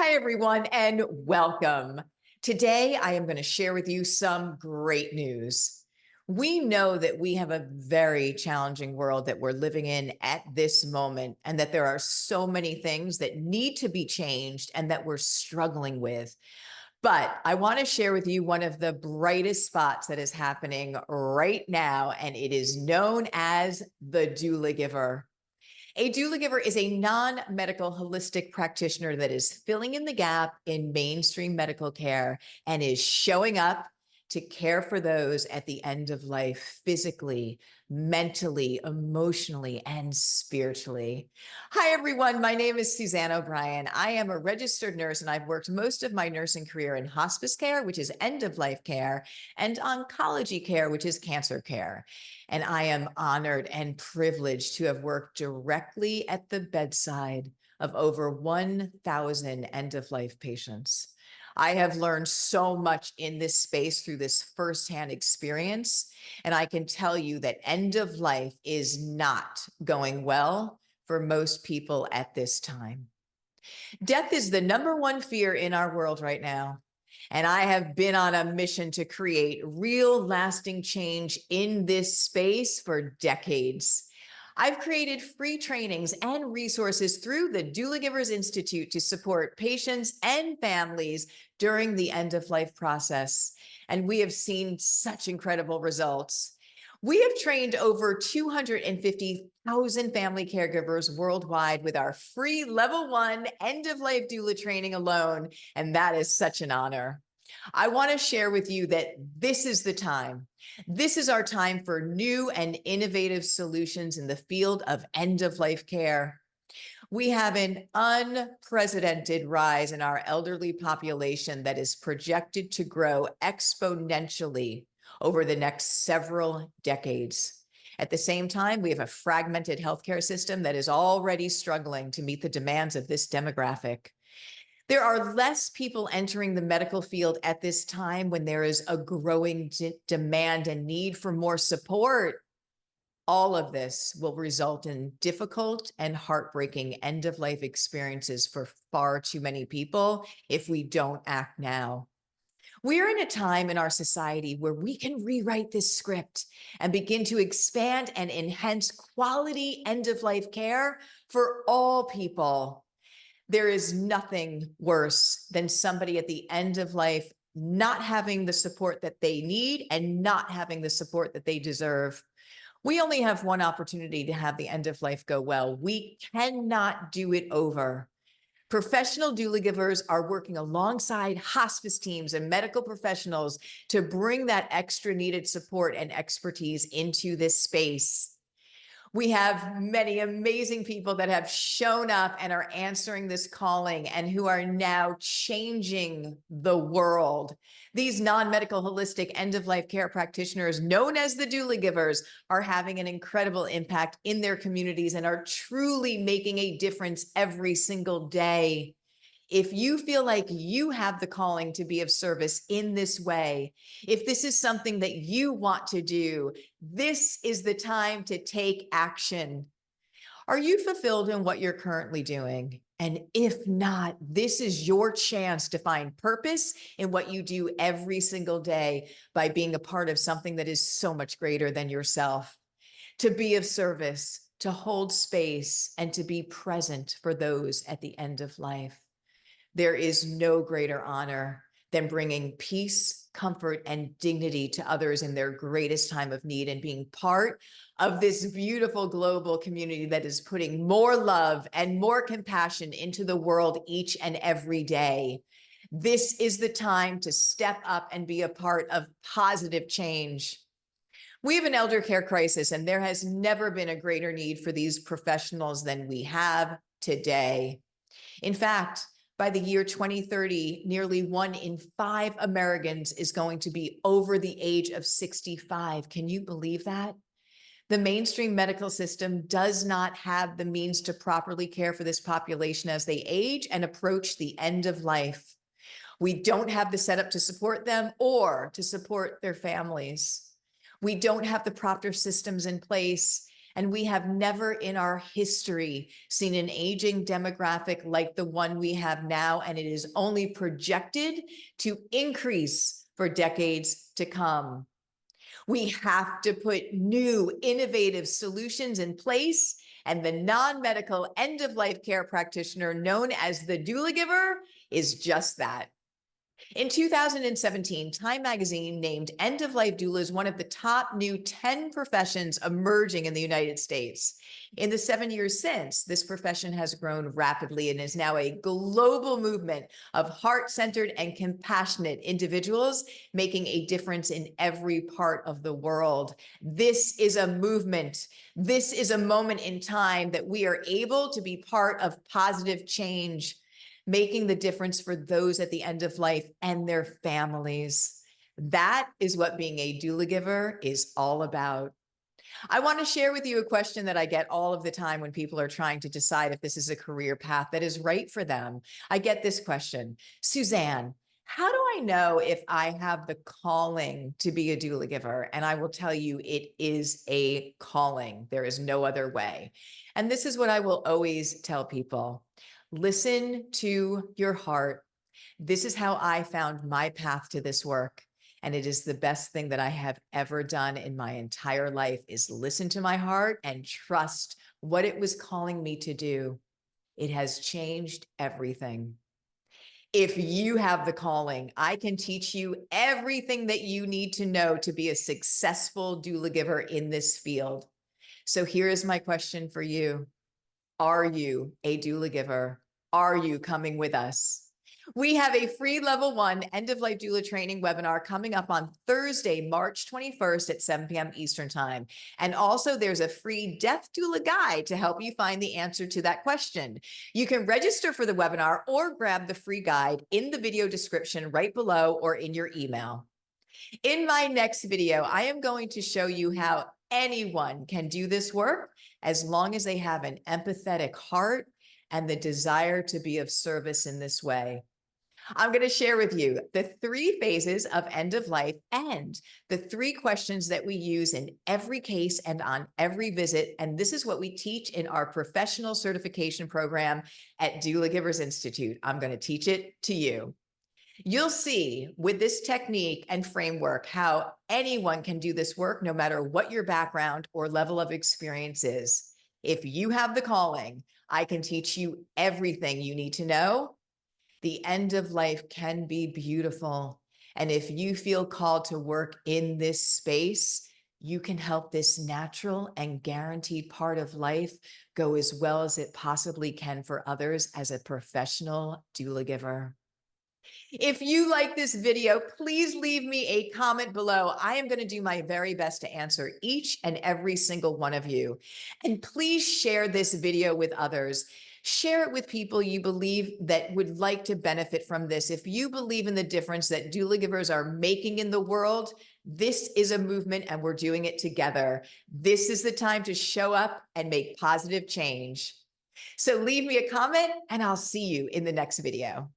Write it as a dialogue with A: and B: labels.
A: Hi, everyone, and welcome. Today, I am going to share with you some great news. We know that we have a very challenging world that we're living in at this moment, and that there are so many things that need to be changed and that we're struggling with. But I want to share with you one of the brightest spots that is happening right now, and it is known as the Doulagiver. A doula-giver is a non-medical holistic practitioner that is filling in the gap in mainstream medical care and is showing up to care for those at the end of life, physically, mentally, emotionally, and spiritually. Hi, everyone. My name is Suzanne O'Brien. I am a registered nurse, and I've worked most of my nursing career in hospice care, which is end-of-life care, and oncology care, which is cancer care. And I am honored and privileged to have worked directly at the bedside of over 1,000 end-of-life patients. I have learned so much in this space through this firsthand experience. And I can tell you that end of life is not going well for most people at this time. Death is the #1 fear in our world right now. And I have been on a mission to create real lasting change in this space for decades. I've created free trainings and resources through the Doulagivers Institute to support patients and families during the end of life process. And we have seen such incredible results. We have trained over 250,000 family caregivers worldwide with our free level 1 end of life doula training alone. And that is such an honor. I want to share with you that this is the time. This is our time for new and innovative solutions in the field of end of life care. We have an unprecedented rise in our elderly population that is projected to grow exponentially over the next several decades. At the same time, we have a fragmented healthcare system that is already struggling to meet the demands of this demographic. There are less people entering the medical field at this time when there is a growing demand and need for more support. All of this will result in difficult and heartbreaking end-of-life experiences for far too many people if we don't act now. We are in a time in our society where we can rewrite this script and begin to expand and enhance quality end-of-life care for all people. There is nothing worse than somebody at the end of life not having the support that they need and not having the support that they deserve. We only have one opportunity to have the end of life go well. We cannot do it over. Professional doula givers are working alongside hospice teams and medical professionals to bring that extra needed support and expertise into this space. We have many amazing people that have shown up and are answering this calling and who are now changing the world. These non-medical holistic end-of-life care practitioners known as the Doulagivers are having an incredible impact in their communities and are truly making a difference every single day. If you feel like you have the calling to be of service in this way, if this is something that you want to do, this is the time to take action. Are you fulfilled in what you're currently doing? And if not, this is your chance to find purpose in what you do every single day by being a part of something that is so much greater than yourself. To be of service, to hold space, and to be present for those at the end of life. There is no greater honor than bringing peace, comfort, and dignity to others in their greatest time of need and being part of this beautiful global community that is putting more love and more compassion into the world each and every day. This is the time to step up and be a part of positive change. We have an elder care crisis, and there has never been a greater need for these professionals than we have today. In fact, by the year 2030, nearly 1 in 5 Americans is going to be over the age of 65. Can you believe that? The mainstream medical system does not have the means to properly care for this population as they age and approach the end of life. We don't have the setup to support them or to support their families. We don't have the proper systems in place, And we have never in our history seen an aging demographic like the one we have now, and it is only projected to increase for decades to come. We have to put new, innovative solutions in place, and the non-medical end-of-life care practitioner known as the Doulagiver is just that. In 2017, Time magazine named end-of-life doulas one of the top new 10 professions emerging in the United States. In the 7 years since, this profession has grown rapidly and is now a global movement of heart-centered and compassionate individuals making a difference in every part of the world. This is a movement. This is a moment in time that we are able to be part of positive change, making the difference for those at the end of life and their families. That is what being a doula giver is all about. I want to share with you a question that I get all of the time when people are trying to decide if this is a career path that is right for them. I get this question: Suzanne, how do I know if I have the calling to be a doula giver? And I will tell you, it is a calling. There is no other way. And this is what I will always tell people: listen to your heart. This is how I found my path to this work. And it is the best thing that I have ever done in my entire life, is listen to my heart and trust what it was calling me to do. It has changed everything. If you have the calling, I can teach you everything that you need to know to be a successful doula giver in this field. So here is my question for you. Are you a doula giver? Are you coming with us? We have a free level 1 end-of-life doula training webinar coming up on Thursday, March 21st at 7 p.m. Eastern Time. And also there's a free death doula guide to help you find the answer to that question. You can register for the webinar or grab the free guide in the video description right below or in your email. In my next video, I am going to show you how anyone can do this work as long as they have an empathetic heart and the desire to be of service in this way. I'm going to share with you the 3 phases of end of life and the 3 questions that we use in every case and on every visit. And this is what we teach in our professional certification program at Doulagivers Institute. I'm going to teach it to you. You'll see with this technique and framework how anyone can do this work, no matter what your background or level of experience is. If you have the calling, I can teach you everything you need to know. The end of life can be beautiful. And if you feel called to work in this space, you can help this natural and guaranteed part of life go as well as it possibly can for others as a professional doula giver. If you like this video, please leave me a comment below. I am going to do my very best to answer each and every single one of you. And please share this video with others. Share it with people you believe that would like to benefit from this. If you believe in the difference that doula givers are making in the world, this is a movement and we're doing it together. This is the time to show up and make positive change. So leave me a comment and I'll see you in the next video.